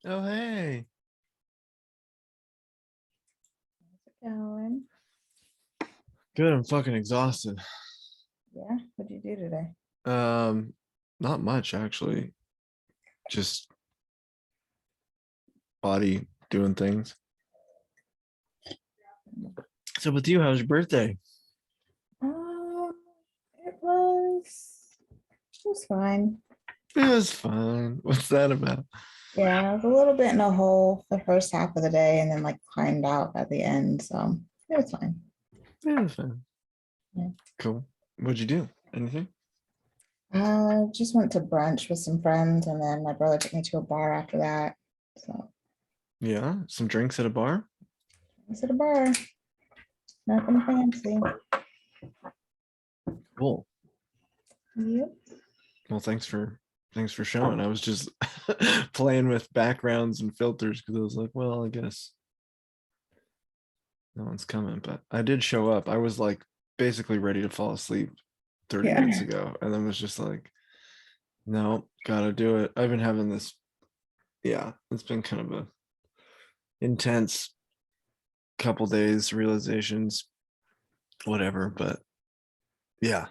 Oh, hey. How's it going? Good. I'm fucking exhausted. Yeah, what'd you do today? Not much actually. Just body doing things. So with you, how's your birthday? Um, it was fine. It was fine. What's that about? Yeah, I was a little bit in a hole the first half of the day and then like climbed out at the end. So it was fine. It was fine. Yeah. Cool. What'd you do? Anything? Just went to brunch with some friends and then my brother took me to a bar after that. So Yeah, some drinks at a bar. I was at a bar, nothing fancy. Cool. Yep. Well, thanks for showing. I was just playing with backgrounds and filters because I was like, well, I guess no one's coming, but I did show up. I was like basically ready to fall asleep 30 minutes Yeah. ago and then was just like, no, gotta do it. I've been having this, yeah, it's been kind of a intense couple days, realizations, whatever, but yeah,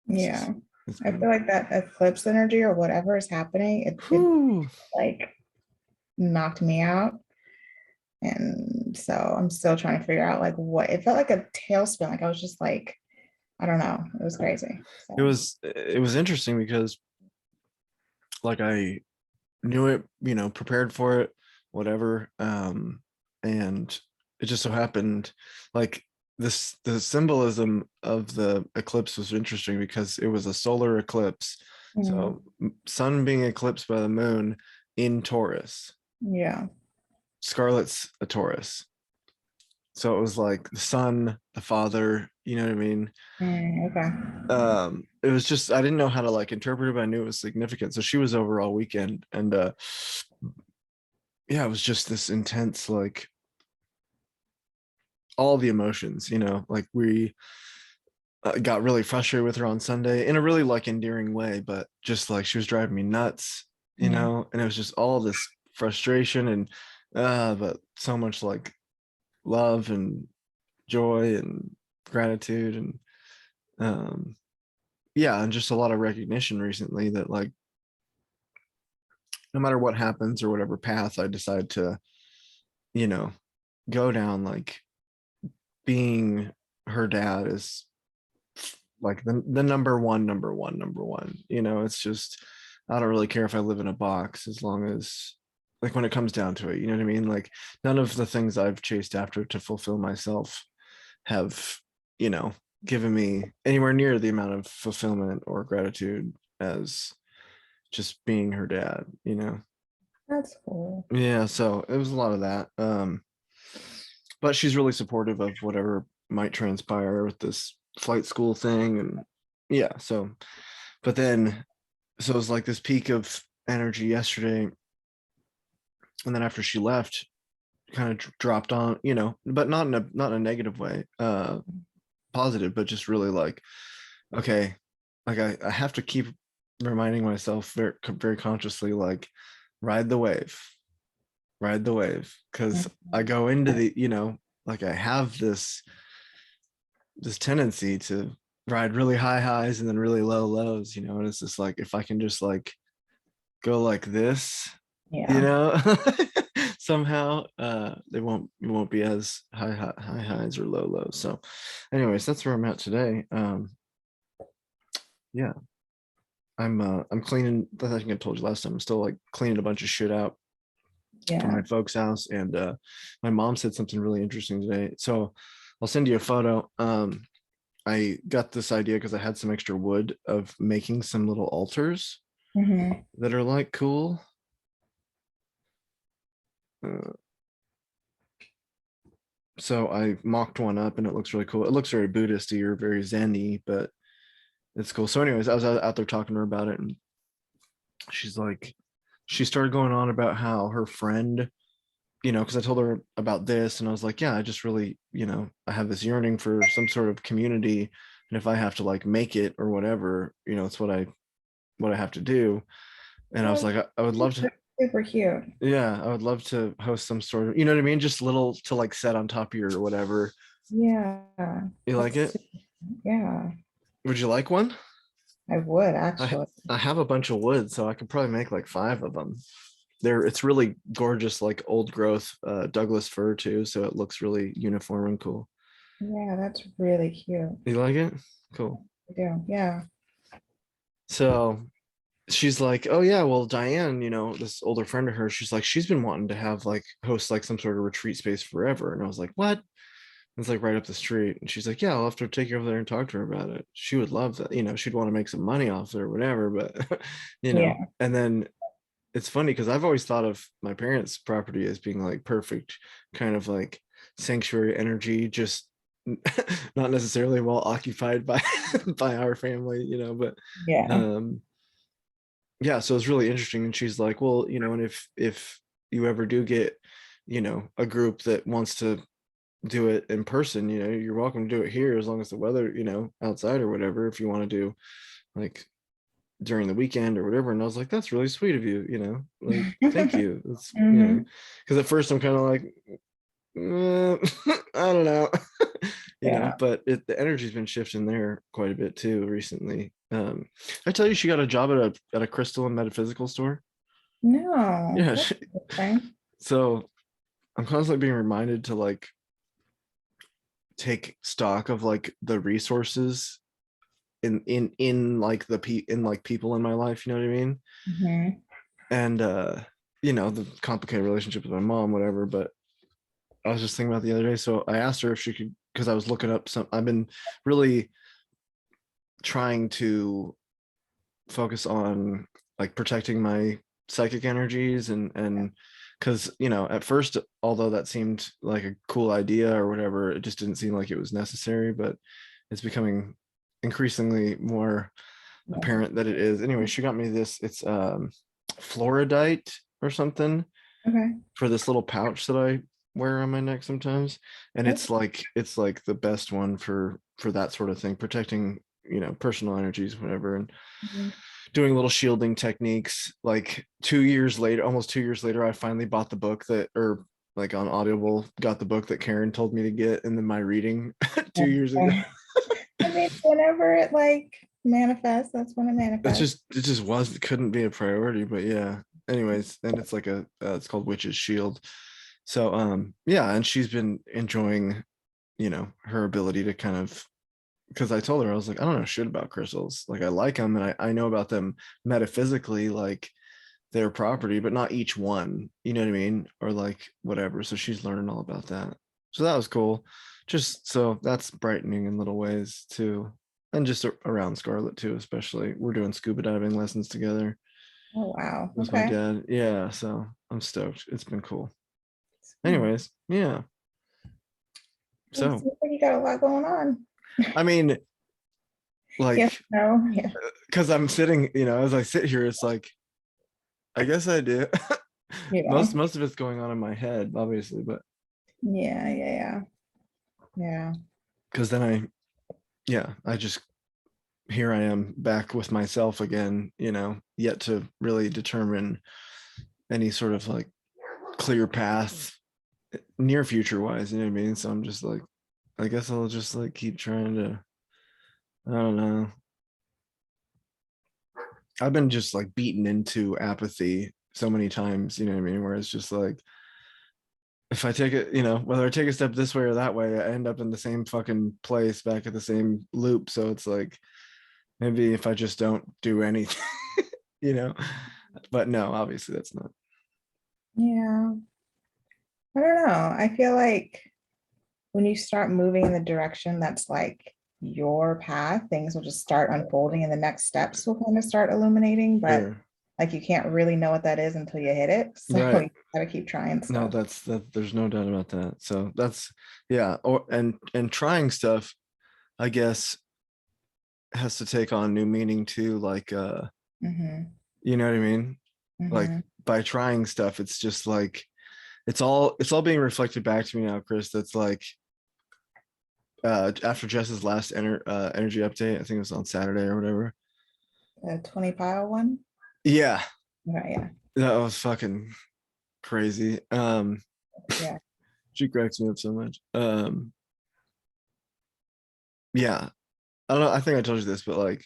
Yeah. it's I been feel like that eclipse energy or whatever is happening, it whew. like knocked me out. And so I'm still trying to figure out like what it felt like a tailspin. Like I was just like, I don't know. It was crazy. it So was it was interesting because like I knew it, prepared for it, whatever. And it just so happened like the symbolism of the eclipse was interesting because it was a solar eclipse. mm, So sun being eclipsed by the moon in Taurus. yeah. Scarlet's a Taurus. So it was like the son, the father, you know what I mean? Okay. It was just I didn't know how to like interpret it, but I knew it was significant. So she was over all weekend and yeah, it was just this intense, like all the emotions, like we got really frustrated with her on Sunday in a really like endearing way, but just like she was driving me nuts, Yeah. and it was just all this frustration and but so much like love and joy and gratitude and yeah, and just a lot of recognition recently that like no matter what happens or whatever path I decide to, you know, go down, like being her dad is like the number one. It's just I don't really care if I live in a box as long as like when it comes down to it, you know what I mean? Like none of the things I've chased after to fulfill myself have, you know, given me anywhere near the amount of fulfillment or gratitude as just being her dad. That's cool. Yeah, so it was a lot of that. But she's really supportive of whatever might transpire with this flight school thing. And yeah, but then, so it was like this peak of energy yesterday. And then after she left, kind of dropped on, but not in a negative way, positive, but just really like, okay, like I have to keep reminding myself very consciously, like, ride the wave, ride the wave. Cause I Mhm. go into like I have this tendency to ride really high highs and then really low lows, and it's just like if I can just like go like this, you Yeah. know, somehow it won't be as high highs or low lows. So anyways, that's where I'm at today. Yeah, I'm cleaning. I think I told you last time. I'm still like cleaning a bunch of shit out from Yeah. my folks' house, and my mom said something really interesting today. So I'll send you a photo. I got this idea because I had some extra wood of making some little altars Hmm. that are like cool. Uh, so I mocked one up and it looks really cool. It looks very Buddhisty or very Zen-y, but it's cool. So, anyways, I was out there talking to her about it, and she's like, she started going on about how her friend, because I told her about this, and I was like, yeah, I just really, I have this yearning for some sort of community, and if I have to like make it or whatever, it's what I have to do. And I was Oh, like, I would love to, that's super cute. yeah, I would love to host some sort of, you know what I mean? Just little to like set on top of your or whatever. Yeah, You like that's it? yeah. Would you like one? I would I actually. I have a bunch of wood, so I could probably make like 5 of them. It's really gorgeous, like old growth Douglas fir too, so it looks really uniform and cool. Yeah, that's really cute. You like it? Cool. I do. Yeah. So she's like, oh yeah, well Diane, this older friend of hers, she's like, she's been wanting to have like host like some sort of retreat space forever. And I was like, what? It's like right up the street. And she's like, yeah, I'll have to take you over there and talk to her about it. She would love that. She'd want to make some money off it or whatever. But, Yeah. and then it's funny because I've always thought of my parents' property as being like perfect, kind of like sanctuary energy, just not necessarily well occupied by by our family, but Yeah. um yeah, so it's really interesting. And she's like, well, and if you ever do get, a group that wants to do it in person, you're welcome to do it here as long as the weather, outside or whatever, if you want to do like during the weekend or whatever. And I was like, that's really sweet of you, like, thank you. It's, Hmm. because at first I'm kind of like, I don't know, Yeah. but the energy's been shifting there quite a bit too recently. I tell you, she got a job at a crystal and metaphysical store. No, Yeah. that's interesting. So I'm constantly being reminded to like take stock of like the resources in like in like people in my life, you know what I mean? Hmm. And the complicated relationship with my mom, whatever. But I was just thinking about the other day. So I asked her if she could, because I was looking up I've been really trying to focus on like protecting my psychic energies and because at first, although that seemed like a cool idea or whatever, it just didn't seem like it was necessary, but it's becoming increasingly more apparent that it is. Anyway, she got me this, it's fluoridite or something Okay. for this little pouch that I wear on my neck sometimes, and Okay. it's like the best one for that sort of thing, protecting personal energies, whatever, and Mhm. doing little shielding techniques. Like 2 years later, almost 2 years later, I finally bought the book that, or like on Audible, got the book that Karen told me to get, and then my reading 2 years ago. Okay. I mean, whenever it like manifests, that's when it manifests. It just was couldn't be a priority, but yeah. Anyways, and it's like it's called Witch's Shield. So yeah, and she's been enjoying, her ability to kind of, because I told her, I was like, I don't know shit about crystals. Like I like them and I know about them metaphysically, like their property, but not each one, you know what I mean? Or like whatever. So she's learning all about that. So that was cool. Just so that's brightening in little ways too. And just around Scarlet too, especially. We're doing scuba diving lessons together Oh, wow. with my Okay. dad. Yeah, so I'm stoked. It's been cool. Hmm. Anyways, yeah. Well, So seems like you got a lot going on. I mean, Yes, like, no, yeah, because I'm sitting, as I sit here, it's like, I guess I do. yeah, Most of it's going on in my head, obviously, but yeah, yeah, yeah, yeah. because then I just, here I am back with myself again, yet to really determine any sort of like clear path near future wise, you know what I mean? So I'm just like, I guess I'll just like keep trying to, I don't know. I've been just like beaten into apathy so many times, you know what I mean? Where it's just like, if I take it, whether I take a step this way or that way, I end up in the same fucking place back at the same loop. So it's like, maybe if I just don't do anything, you know, but no, obviously that's not. Yeah. I don't know. I feel like when you start moving in the direction that's like your path, things will just start unfolding and the next steps will kind of start illuminating, but Sure. like you can't really know what that is until you hit it. So Right. you gotta keep trying No, stuff. that there's no doubt about that. So that's, yeah. Or, and trying stuff, I guess, has to take on new meaning too. Like, Hmm. you know what I mean? Like Hmm. by trying stuff, it's just like, it's all being reflected back to me now, Chris. That's like, after Jess's last energy update, I think it was on Saturday or whatever. The 20 pile one. Yeah. Right, yeah. That was fucking crazy. Yeah. She cracks me up so much. Yeah, I don't know. I think I told you this, but like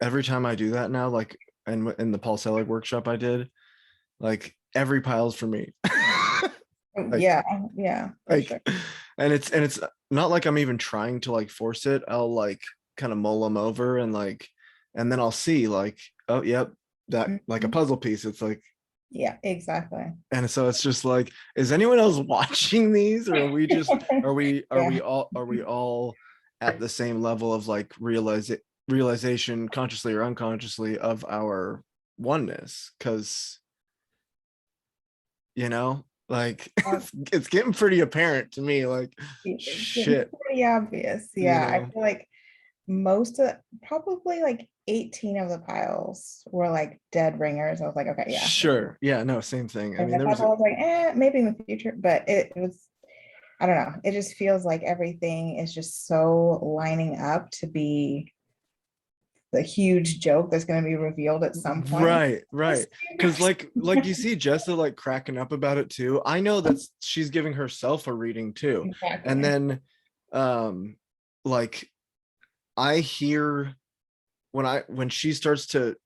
every time I do that now, like and in the Paul Selig workshop I did, like every pile's for me. like Yeah, yeah, for like sure. and it's not like I'm even trying to like force it. I'll like kind of mull them over and like and then I'll see like, oh yep, that like a Mhm. puzzle piece. It's like Yeah, exactly. and so it's just like, is anyone else watching these, or are we just Yeah. are we all at the same level of like realization, consciously or unconsciously, of our oneness? Because like Um, it's getting pretty apparent to me. Like, it's getting shit, pretty obvious. you Yeah, I know. feel like most of probably like 18 of the piles were like dead ringers. I was like, okay, yeah. Sure, yeah, no, same thing. I And mean, a there was couple I was like, maybe in the future, but it was, I don't know. It just feels like everything is just so lining up to be the huge joke that's going to be revealed at some point. right, because like you see Jessa like cracking up about it too. I know that she's giving herself a reading too, and Exactly. then um like I hear when she starts to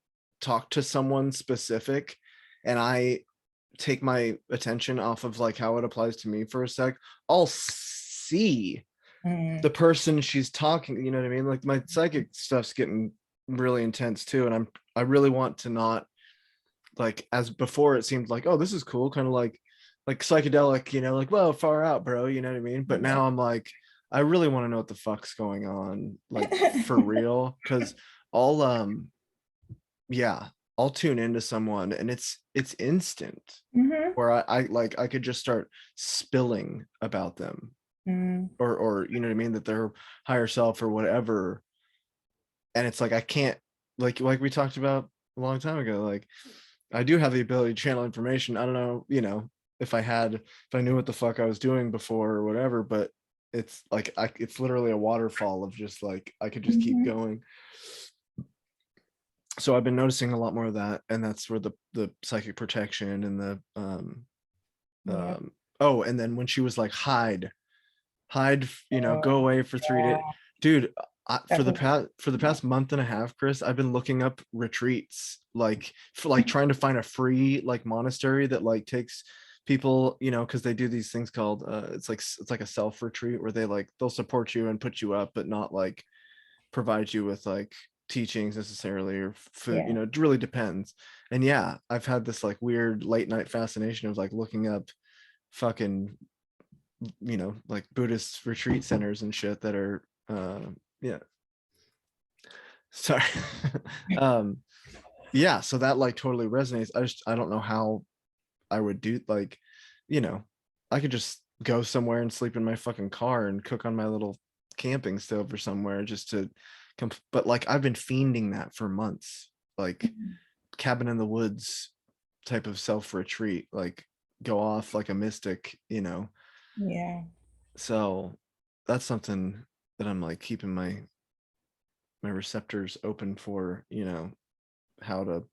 talk to someone specific, and I take my attention off of like how it applies to me for a sec, I'll see the Mm, person she's talking, you know what I mean? Like my psychic stuff's getting really intense too, and I really want to not, like, as before it seemed like, oh, this is cool, kind of like psychedelic, like, well, far out, bro, you know what I mean? But yeah. now I'm like, I really want to know what the fuck's going on, like, for real, because I'll yeah, I'll tune into someone and it's instant, Hmm. where I could just start spilling about them, Mm, or you know what I mean, that their higher self or whatever. And it's like I can't, like we talked about a long time ago, like I do have the ability to channel information. I don't know, if I knew what the fuck I was doing before or whatever, but it's like it's literally a waterfall of just like I could just keep mhm. going. So I've been noticing a lot more of that, and that's where the psychic protection and the Yeah. oh, and then when she was like, hide, go Oh, away for 3 days, yeah. dude. For That the was, yeah. past month and a half, Chris, I've been looking up retreats, like, for like trying to find a free like monastery that like takes people, because they do these things called it's like a self retreat, where they'll support you and put you up, but not like provide you with like teachings necessarily, or food, Yeah. it really depends. And yeah, I've had this like weird late night fascination of like looking up fucking, like Buddhist retreat centers and shit that are yeah, sorry. um yeah, so that like totally resonates. I don't know how I would do, like, you know I could just go somewhere and sleep in my fucking car and cook on my little camping stove or somewhere, just to but like I've been fiending that for months, like cabin in the woods type of self retreat, like go off like a mystic, Yeah. so that's something that I'm like keeping my receptors open for, how to,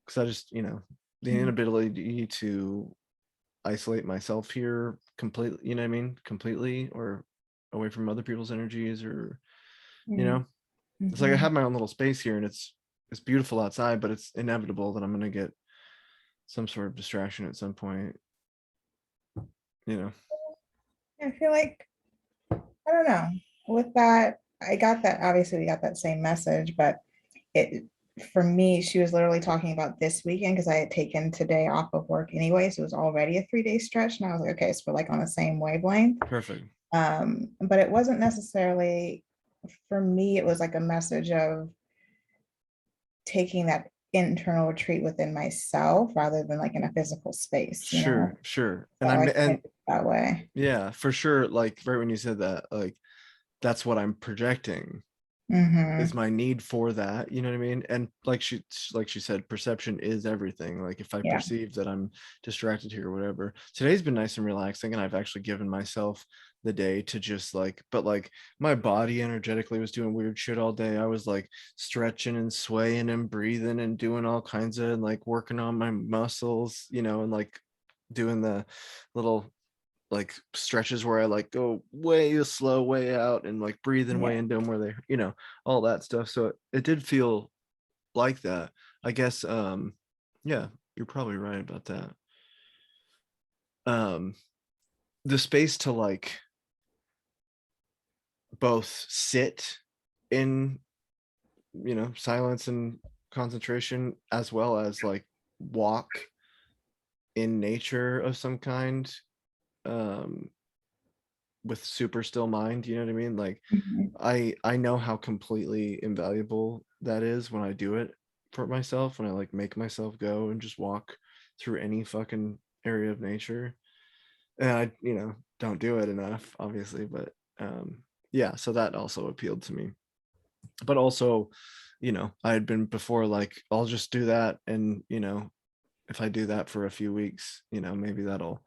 because I just, the Mm, inability to isolate myself here completely, you know what I mean, completely, or away from other people's energies, or, you mm, know it's like I mhm. have my own little space here, and it's beautiful outside, but it's inevitable that I'm going to get some sort of distraction at some point, you know I feel like, I don't know. With that, I got that. Obviously, we got that same message, but it, for me, she was literally talking about this weekend because I had taken today off of work anyway. So it was already a 3 day stretch. And I was like, okay, so we're like on the same wavelength. Perfect. But it wasn't necessarily, for me, it was like a message of taking that internal retreat within myself rather than like in a physical space, Sure. So And I I'm, kind and of that way. yeah, for sure, like right when you said that, like that's what I'm projecting, Mm-hmm. is my need for that, you know what I mean? And like she said, perception is everything. Like if I Yeah. perceive that I'm distracted here or whatever. Today's been nice and relaxing, and I've actually given myself the day to just like, but like my body energetically was doing weird shit all day. I was like stretching and swaying and breathing and doing all kinds of like working on my muscles, you know, and like doing the little like stretches where I like go way slow, way out, and like breathing Yeah. way into them where they, you know, all that stuff. So it did feel like that. I guess yeah, you're probably right about that. Um the space to like both sit in, you know, silence and concentration, as well as like walk in nature of some kind, um with super still mind, you know what I mean? Like Mhm. I know how completely invaluable that is when I do it for myself, when I like make myself go and just walk through any fucking area of nature. And I, you know, don't do it enough, obviously, but yeah, so that also appealed to me. But also, you know, I had been before like I'll just do that, and you know, if I do that for a few weeks, you know, maybe that'll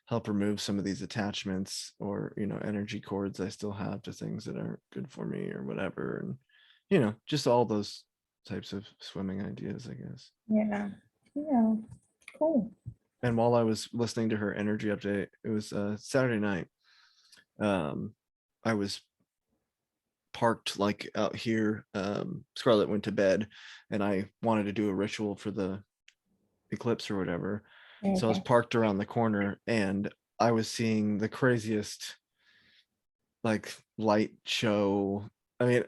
help remove some of these attachments or, you know, energy cords I still have to things that aren't good for me or whatever. And, you know, just all those types of swimming ideas, I guess. Yeah. Yeah. Cool. And while I was listening to her energy update, it was Saturday night. Um, I was parked like out here. Scarlett went to bed, and I wanted to do a ritual for the eclipse or whatever. So I was Okay. parked around the corner, and I was seeing the craziest like light show. I mean,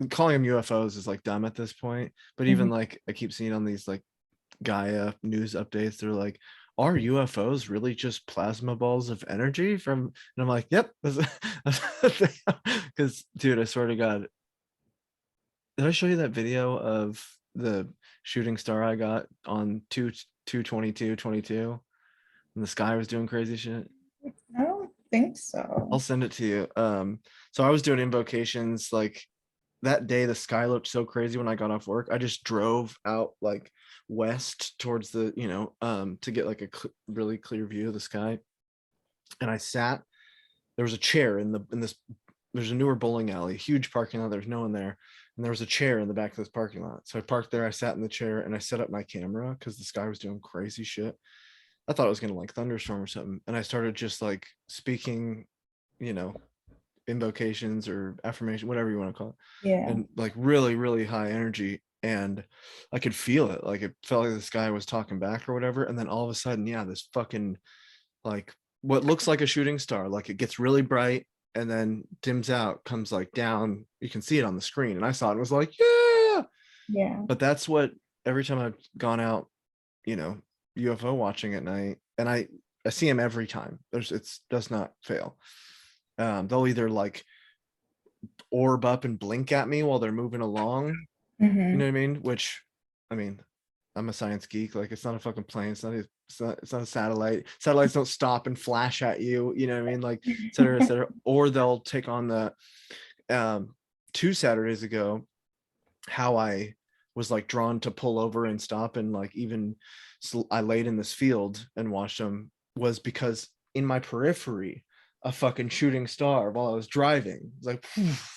calling them UFOs is like dumb at this point, but even Mhm. like I keep seeing on these like Gaia news updates, they're like, are UFOs really just plasma balls of energy from, and I'm like, yep, because dude, I swear to God, did I show you that video of the shooting star I got on 2/22/22 and the sky was doing crazy shit? I don't think I'll so. send it to you. So I was doing invocations like that day. The sky looked so crazy when I got off work. I just drove out like west towards the, you know, to get like a really clear view of the sky. And I sat. There was a chair in this. There's a newer bowling alley, huge parking lot. There's no one there, and there was a chair in the back of this parking lot. So I parked there. I sat in the chair and I set up my camera because the sky was doing crazy shit. I thought it was gonna like thunderstorm or something, and I started just like speaking, you know, invocations or affirmation, whatever you want to call it, Yeah. and like really, really high energy. And I could feel it. Like it felt like this guy was talking back or whatever. And then all of a sudden, yeah, this fucking like what looks like a shooting star, like it gets really bright and then dims out, comes like down. You can see it on the screen. And I saw it and was like, yeah. Yeah. But that's what every time I've gone out, you know, UFO watching at night, and I see them every time. There's it's does not fail. They'll either like orb up and blink at me while they're moving along. You know Hmm. what I mean? Which, I mean, I'm a science geek. Like, it's not a fucking plane. It's not a satellite. Satellites don't stop and flash at you. You know what I mean? Like, et cetera, et cetera. Or they'll take on the, um, 2 Saturdays ago, how I was like drawn to pull over and stop, and like even so I laid in this field and watched them, was because in my periphery a fucking shooting star while I was driving. It's like,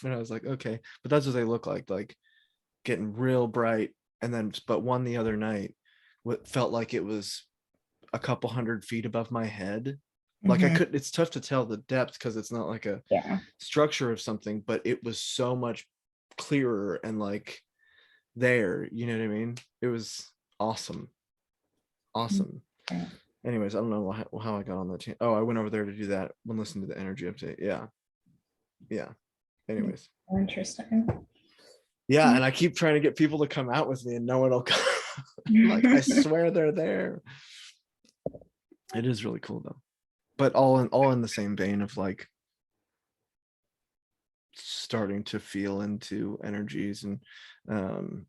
and I was like, okay, but that's what they look like getting real bright. And then, but one the other night, what felt like it was a couple 100 feet above my head. Like I Hmm. could, it's tough to tell the depth because it's not like a Yeah. structure of something, but it was so much clearer and like there, you know what I mean? It was awesome. Awesome. Okay. Anyways, I don't know how I got on that oh, I went over there to do that when listening to the energy update. Yeah. Yeah. Anyways. Interesting. Yeah, and I keep trying to get people to come out with me, and no one will come. Like, I swear they're there. It is really cool though. But all in the same vein of like starting to feel into energies. And um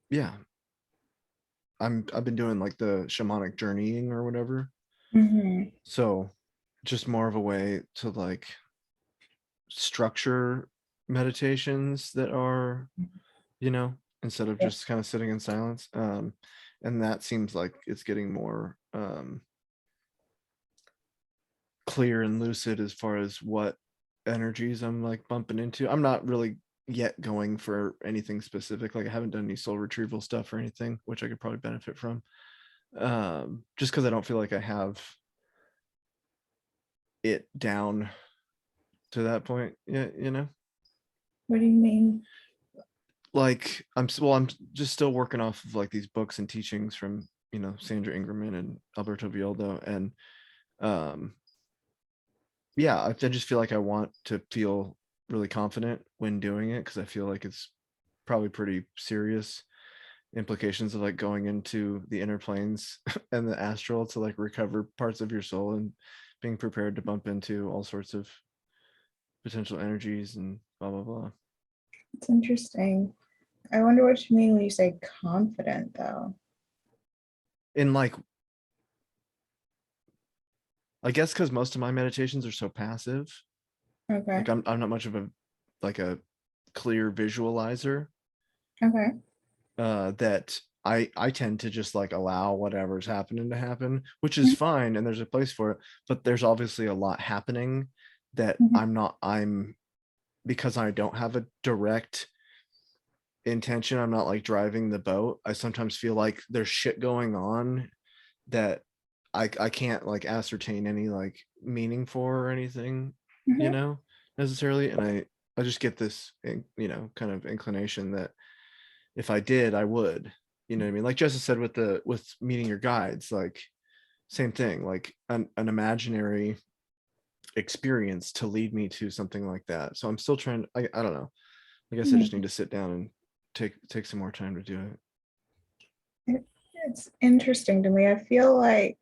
yeah, I've been doing like the shamanic journeying or whatever. Hmm. So just more of a way to like structure meditations that are, instead of Yeah. just kind of sitting in silence. And that seems like it's getting more clear and lucid as far as what energies I'm like bumping into. I'm not really yet going for anything specific. Like I haven't done any soul retrieval stuff or anything, which I could probably benefit from. Just because I don't feel like I have it down to that point yet, What do you mean? like I'm just still working off of like these books and teachings from Sandra Ingerman and Alberto Villoldo, and yeah, I just feel like I want to feel really confident when doing it, because I feel like it's probably pretty serious implications of like going into the inner planes and the astral to like recover parts of your soul, and being prepared to bump into all sorts of potential energies and blah blah blah. It's interesting. I wonder what you mean when you say confident, though. In like, I guess because most of my meditations are so passive, Okay. like I'm not much of a clear visualizer, Okay. that I tend to just like allow whatever's happening to happen, which is fine, and there's a place for it, but there's obviously a lot happening that Mhm. I'm because I don't have a direct intention, I'm not like driving the boat. I sometimes feel like there's shit going on that I can't like ascertain any like meaning for or anything, Mhm. necessarily. And I just get this, kind of inclination that if I did, I would, what I mean? Like Jessica said with meeting your guides, like same thing, like an imaginary experience to lead me to something like that. So I'm still trying, I don't know. I guess I just need to sit down and take some more time to do it. It's interesting to me. I feel like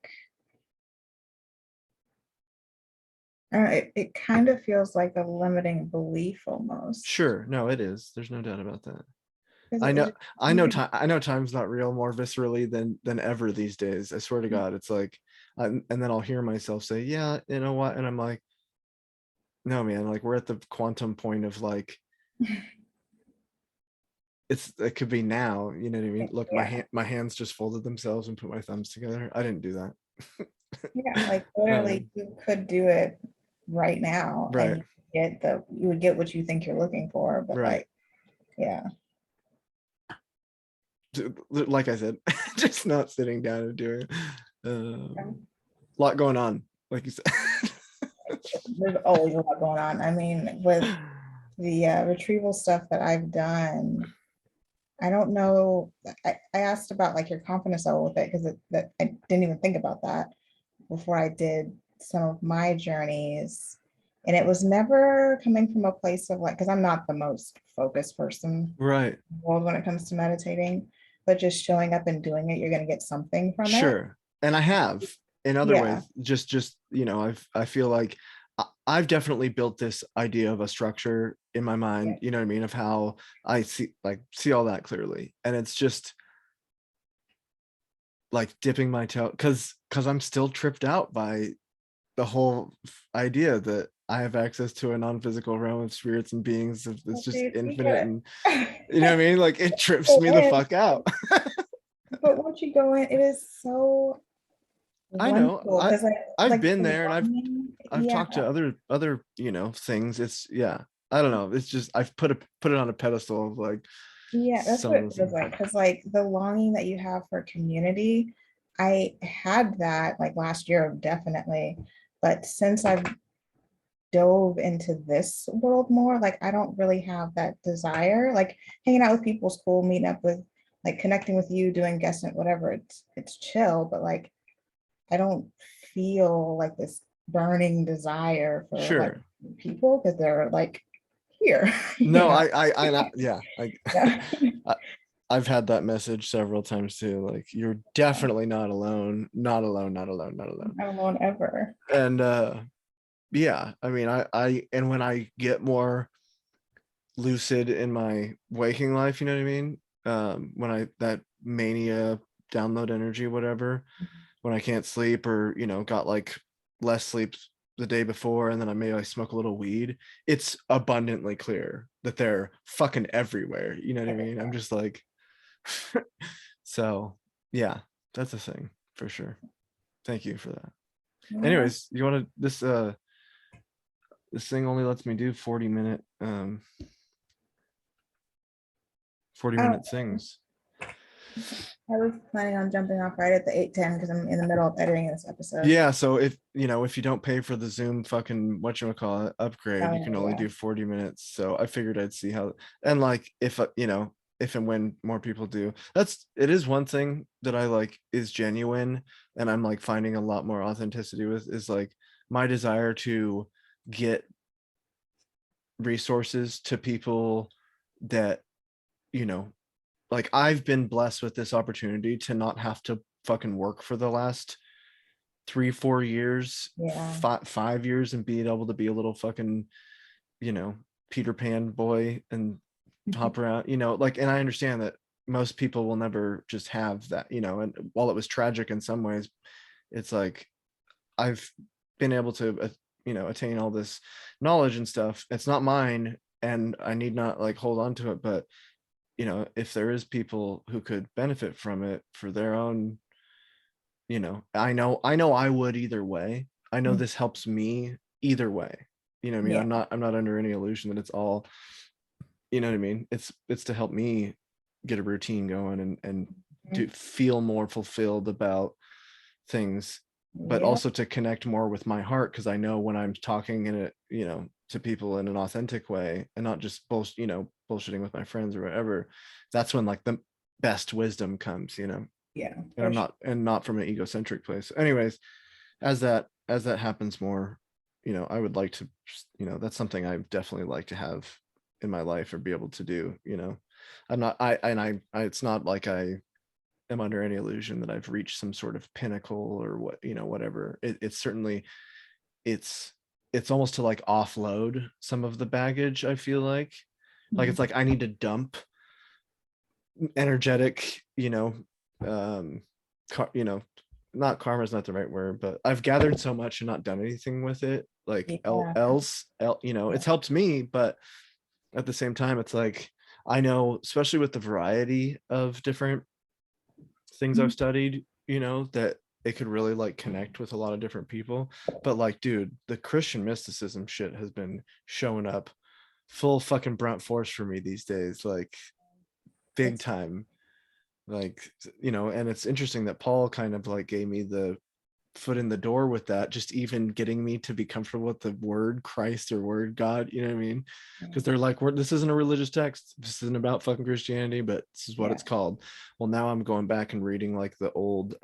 it kind of feels like a limiting belief almost. Sure, no, it is. There's no doubt about that. 'Cause I know, it just- I know time's not real more viscerally than ever these days. I swear to God, it's like, and then I'll hear myself say, "Yeah, you know what?" And I'm like, "No, man, like we're at the quantum point of like, it could be now." You know what I mean? Look, yeah, my hands just folded themselves and put my thumbs together. I didn't do that. yeah, like literally you could do it right now and Right, you would get what you think you're looking for, but right. like, yeah. Like I said, just not sitting down and doing it. Lot going on, like you said. There's always a lot going on. I mean, with the retrieval stuff that I've done, I don't know. I asked about like your confidence level with it because that I didn't even think about that before I did some of my journeys. And it was never coming from a place of like, because I'm not the most focused person in Right. the world when it comes to meditating, but just showing up and doing it, you're going to get something from it. Sure. And I have in other Yeah. ways, just, I feel like I've definitely built this idea of a structure in my Yeah. mind, you know what I mean, of how I see all that clearly. And it's just like dipping my toe, because I'm still tripped out by the whole idea that I have access to a non-physical realm of spirits and beings that's just See, you infinite, get and it. you know what I mean? Like it trips Go me the in. fuck out. But once you go in, it is so I know. wonderful because I've like been the there, and longing, I've yeah, talked to other things. It's, yeah, I don't know. It's just I've put it on a pedestal of like yeah, that's what it feels symbolism. like. Because like the longing that you have for community, I had that like last year, definitely. But since I've dove into this world more, like I don't really have that desire. Like hanging out with people's cool, meeting up with, like connecting with you, doing guest and whatever. It's chill, but like I don't feel like this burning desire for like Sure. people because they're like here, you No, know. yeah, Yeah. I I've had that message several times too. Like you're definitely not alone, not alone, not alone, not alone. Not alone ever. And yeah, I mean, and when I get more lucid in my waking life, you know what I mean? When that mania download energy, whatever, when I can't sleep, or got like less sleep the day before, and then I smoke a little weed, it's abundantly clear that they're fucking everywhere. You know what I mean? I'm just like, so yeah, that's a thing for sure. Thank you for that. Yeah. Anyways, you want to, this thing only lets me do 40-minute 40-minute Oh, things. I was planning on jumping off right at the 8:10 because I'm in the middle of editing this episode. Yeah, so if if you don't pay for the Zoom fucking whatchamacallit upgrade, you Oh, can only yeah. do 40 minutes. So I figured I'd see how, and like if if and when more people do. It is one thing that I like is genuine, and I'm like finding a lot more authenticity with, is like my desire to get resources to people that, you know, like I've been blessed with this opportunity to not have to fucking work for the last 3 4 years, Yeah. 5 years, and being able to be a little fucking, Peter Pan boy and hop around, like, and I understand that most people will never just have that, and while it was tragic in some ways, it's like I've been able to attain all this knowledge and stuff. It's not mine, and I need not like hold on to it, but if there is people who could benefit from it for their own, I know I would either way. I know Mm. this helps me either way. You know what I mean? Yeah. I'm not under any illusion that it's all, you know what I mean? It's to help me get a routine going and to Mhm. feel more fulfilled about things, but Yeah. also to connect more with my heart, because I know when I'm talking in it, to people in an authentic way and not just bullshitting with my friends or whatever, that's when like the best wisdom comes, Yeah. and For I'm sure. not, and not from an egocentric place. Anyways, as that happens more, I would like to, that's something I definitely like to have in my life or be able to do. I'm not, it's not like I am under any illusion that I've reached some sort of pinnacle or whatever. It's certainly, it's it's almost to like offload some of the baggage. I feel like Mhm. it's like I need to dump energetic, car, not karma is not the right word, but I've gathered so much and not done anything with it. Like Yeah. it's helped me, but at the same time, it's like I know, especially with the variety of different things I've Mhm. studied, that it could really like connect with a lot of different people. But like, dude, the Christian mysticism shit has been showing up full fucking brunt force for me these days, like big It's time. Like, and it's interesting that Paul kind of like gave me the foot in the door with that, just even getting me to be comfortable with the word Christ or word God, you know what I mean? Because they're like, this isn't a religious text, this isn't about fucking Christianity, but this is what yeah. it's called. Well, now I'm going back and reading like the old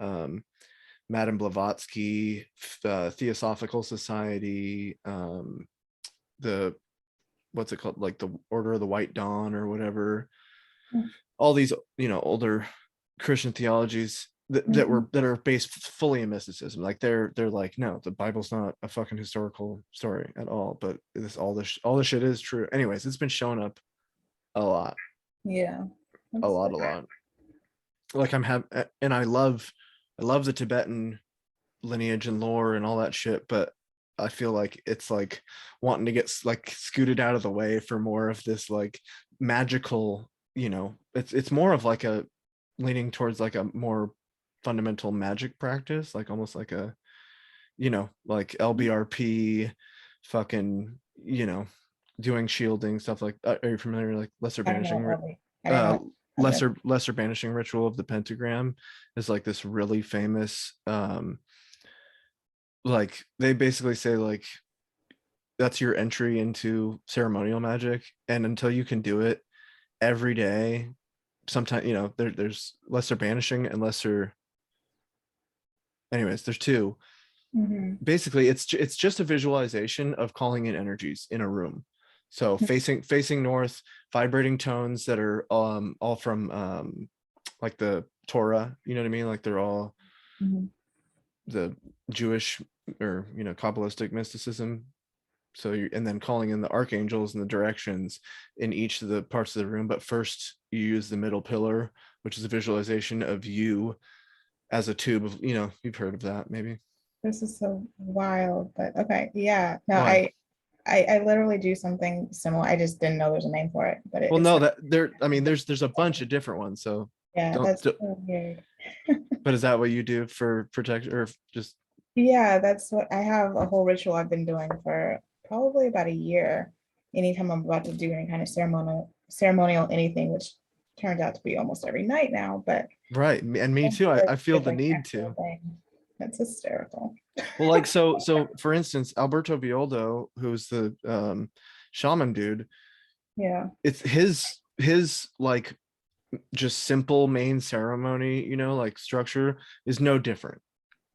Madame Blavatsky, Theosophical Society, the what's it called, like the Order of the White Dawn or whatever, Mm. all these older Christian theologies Mhm. that are based fully in mysticism. Like they're like, no, the Bible's not a fucking historical story at all, but all this shit is true. Anyways, it's been showing up a lot, Yeah. a That's lot, a lot. Like and I love the Tibetan lineage and lore and all that shit, but I feel like it's like wanting to get like scooted out of the way for more of this like magical, it's more of like a leaning towards like a more fundamental magic practice, like almost like a, like LBRP fucking, doing shielding stuff. Like are you familiar, like lesser I don't know banishing what LV. I don't know uh what LV. lesser banishing ritual of the pentagram is like this really famous, like they basically say like that's your entry into ceremonial magic, and until you can do it every day, sometimes, there's lesser banishing and lesser, anyways, there's two. Mhm. Basically it's just a visualization of calling in energies in a room. So facing north, vibrating tones that are all from like the Torah, you know what I mean, like they're all Mhm. the Jewish or Kabbalistic mysticism. So and then calling in the archangels and the directions in each of the parts of the room, but first you use the middle pillar, which is a visualization of you as a tube of, you've heard of that maybe. This is so wild, but okay. Yeah. No, Why? I literally do something similar. I just didn't know there's a name for it, but Well, it's no, like, that there. I mean, there's a bunch of different ones. So yeah, don't. that's so weird. But is that what you do for protect or just Yeah, that's what I have a whole ritual I've been doing for probably about a year. Anytime I'm about to do any kind of ceremonial anything, which turns out to be almost every night now, but right? And me too. I feel it's the like need extra to. thing. That's hysterical. Well, like so for instance, Alberto Bioldo, who's the shaman dude, Yeah. it's his like just simple main ceremony, you know, like structure is no different.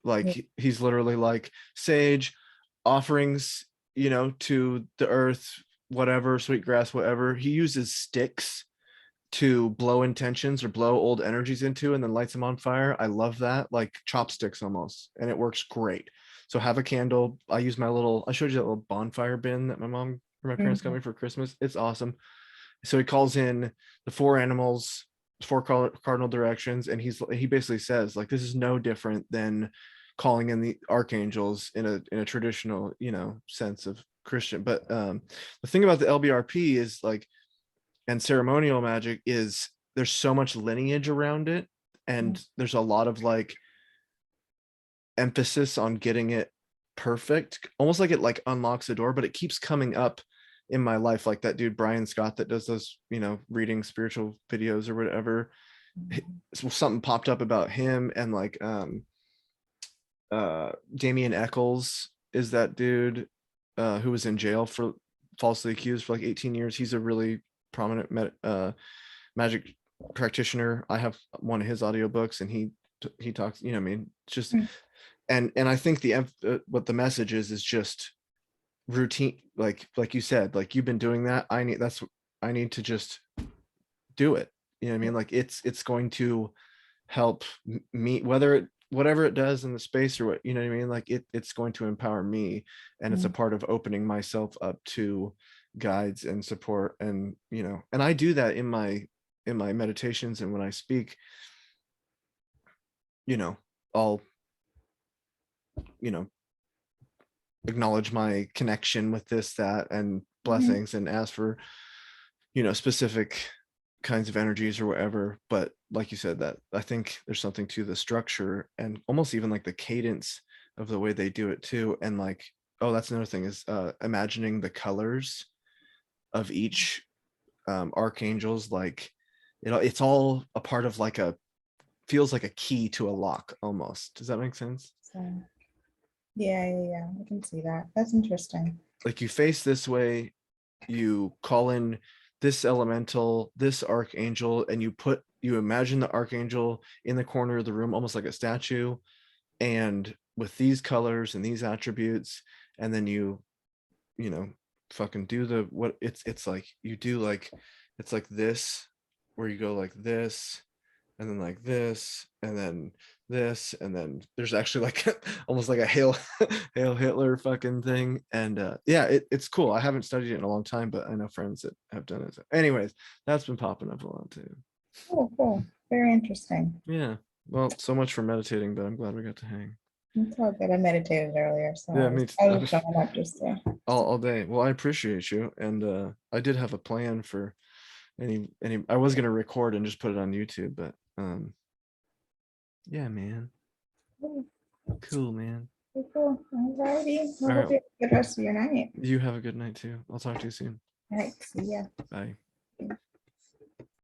Like Yeah. he's literally like sage, offerings, you know, to the earth, whatever, sweet grass, whatever. He uses sticks to blow intentions or blow old energies into and then lights them on fire. I love that, like chopsticks almost, and it works great. So have a candle. I use my little, I showed you that little bonfire bin that my mom or my parents got Mhm. me for Christmas. It's awesome. So he calls in the four animals, four cardinal directions, and he basically says like this is no different than calling in the archangels in a traditional, you know, sense of Christian. But the thing about the LBRP is like, and ceremonial magic is there's so much lineage around it, and there's a lot of like emphasis on getting it perfect, almost like it like unlocks the door, but it keeps coming up in my life, like that dude Brian Scott that does those, you know, reading spiritual videos or whatever. Something popped up about him, and like Damian Eccles is that dude who was in jail for falsely accused for like 18 years. He's a really prominent magic practitioner. I have one of his audiobooks, and he talks, you know, I mean, it's just, and I think the what the message is just routine, like you said, like you've been doing that. I need to just do it. You know what I mean? Like it's going to help me, whether it whatever it does in the space or what, you know what I mean? Like it's going to empower me, and it's a Mhm. part of opening myself up to guides and support, and you know, and I do that in my meditations, and when I speak, you know, I'll, you know, acknowledge my connection with this, that, and Mhm. blessings, and ask for, you know, specific kinds of energies or whatever. But like you said, that I think there's something to the structure and almost even like the cadence of the way they do it too. And like, oh, that's another thing is imagining the colors of each archangels, like it's all a part of like a, feels like a key to a lock almost. Does that make sense? So yeah, I can see that. That's interesting. Like you face this way, you call in this elemental, this archangel, and you imagine the archangel in the corner of the room, almost like a statue, and with these colors and these attributes, and then you know, fucking do the what it's like you do like, it's like this, where you go like this, and then like this, and then this, and then there's actually like almost like a hail Hitler fucking thing. And yeah, it's cool. I haven't studied it in a long time, but I know friends that have done it. So anyways, that's been popping up a lot too. Cool, cool. Very interesting. Yeah. Well, so much for meditating, but I'm glad we got to hang. It's all good. I meditated earlier, so Yeah, I was showing up just to. all day. Well, I appreciate you, and I did have a plan for any. I was gonna record and just put it on YouTube, but yeah, man, Cool, cool, man. cool. Alrighty. Well, All hope right, you have a good rest of your night. you have a good night too. I'll talk to you soon. All right. See ya. Bye.